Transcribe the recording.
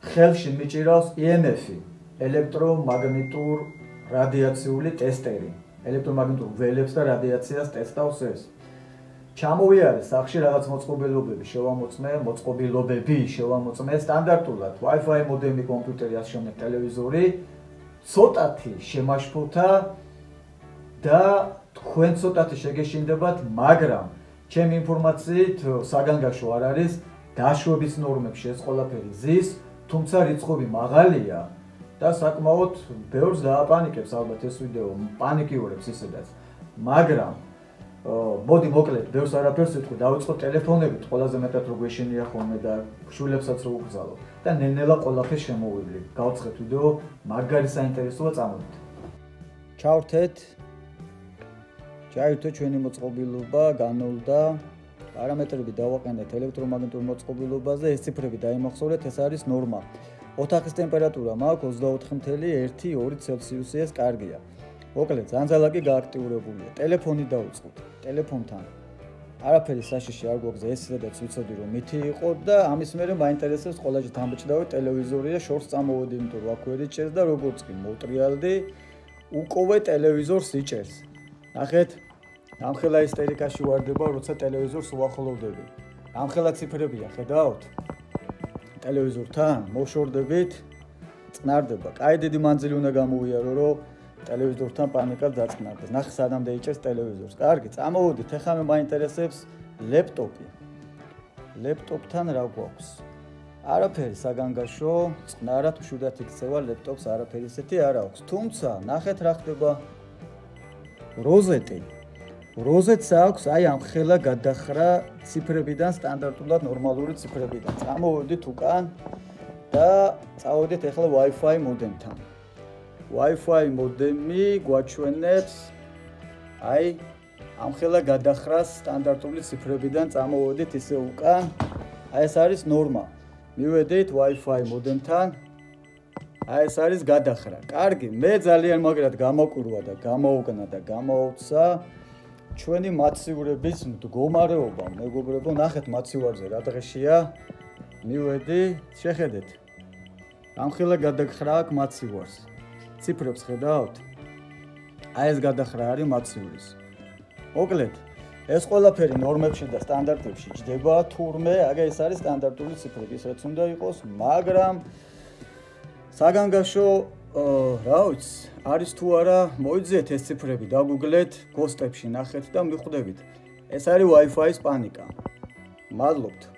ხელში მიჭირავს EMF-ი, ელექტრომაგნიტურ რადიაციული ტესტერი. ელექტრომაგნიტურ ველებს და რადიაციას ტესტავს ეს. ჩამოვიარე სახში რაღაც მოწყობილობები შევამოწმე სტანდარტულად Wi-Fi მოდემი, კომპიუტერი, ასე შემდეგ ტელევიზორი, ცოტათი შემაშფოთა და თქვენ ცოტათი შეგეშინდებათ, მაგრამ ჩემი ინფორმაციით საგანგაშო არ არის, დაშვების ნორმებში ეს ყველაფერი ზის, თუმცა რიცხვები მაღალია და საკმაოდ ბევრს დააპანიკებს ალბათ ეს ვიდეო, პანიკიურებს ისედაც, მაგრამ მოდი მოკლედ, ბევრს არაფერს ვიტყვი, დავიწყოთ ტელეფონებით, ყველაზე მეტად რო გვეშინია ხოლმე და შვილებსაც რო უგზავნო და ნელ-ნელა ყველაფერს შემოვივლი. გავცხეთ ვიდეო, მაგარი საინტერესოა, წამოდით. ჩავრთეთ. ჩაირთვეთ ჩვენი მოწყობილობა, განოლდა. პარამეტრები დავაყენეთ ელექტრომაგნიტურ მოწყობილობაზე, ეს ციფრები დაიმახსოვრეთ, ეს არის ნორმა. ოთახის ტემპერატურა მაქვს 24.1-2 ცელსიუსი, ეს კარგია. მოკლედ, ძანძალაკი გააქტიურებულია. ტელეფონი დავიწყოთ. ტელეფონთან არაფერი საშიში არ გვაქვს, ეს სადაც ვიცოდი რომ მითი იყო და ამის მერე მაინტერესებს ყველაზე დამბეჭდავი ტელევიზორი და შორს წამოვედი, იმიტომ რომ აქ ვერ იჭერს და როგორც კი მოუტრიალდი, უკოვე ტელევიზორს იჭერს. ნახეთ, ამხელა ისტერიკაში ვარდება, როცა ტელევიზორს უახლოვდები. ამხელა ციფრებია, ხედავთ? ტელევიზორთან მოშორდებით, წნარდება. კაი დიდი მანძილი უნდა გამოვიარო, რომ ტელევიზორთან პანიკა დაწყნარდეს. ნახე, სადამდე იჭერს ტელევიზორს. კარგი, წამოვიდით. ეხლა მე მაინტერესებს ლეპტოპი. ლეპტოპთან რა გვაქვს? არაფერი საგანგაშო, წყნარად უშუდათ იქცევა ლეპტოპს, არაფერი ისეთი არ აქვს. თუმცა, ნახეთ რა ხდება. როზეტი. როზეტს აქვს აი ამ ხელა გადახრა ციფრებიდან, სტანდარტულად ნორმალური ციფრებიდან. წამოვიდით უკან და წავედით ეხლა Wi-Fi მოდემთან. Wi-Fi მოდემი გვაჩვენებს აი ამ ხელა გადახრას სტანდარტული ციფრებიდან წამოვედით ისე უკან. აი ეს არის ნორმა. მივედით Wi-Fi მოდემთან. აი ეს არის გადახრა. კარგი, მე ძალიან მაგრად გამაკვირვა და გამოუკნა და გამოუცა ჩვენი მაცივრების მდგომარეობა, მეგობრებო, ნახეთ მაცივარზე რა დღეშია. მივედი, შეხედეთ. ამხელა გადახრა აქვს მაცივარს. ციფრებს ხედავთ? აი ეს გადახრა არის მაცივრის. მოკლედ, ეს ყველაფერი ნორმებში და სტანდარტებში ჯდება, თურმე, აგა ეს არის სტანდარტული ციფრები, ის რაც უნდა იყოს, მაგრამ საგანგაშო რა ვიცი, არის თუ არა, მოიძიეთ ეს ციფრები, დაგუგლეთ, გოსტებში ნახეთ და მიხვდებით. ეს არის Wi-Fi-ის პანიკა. მადლობთ.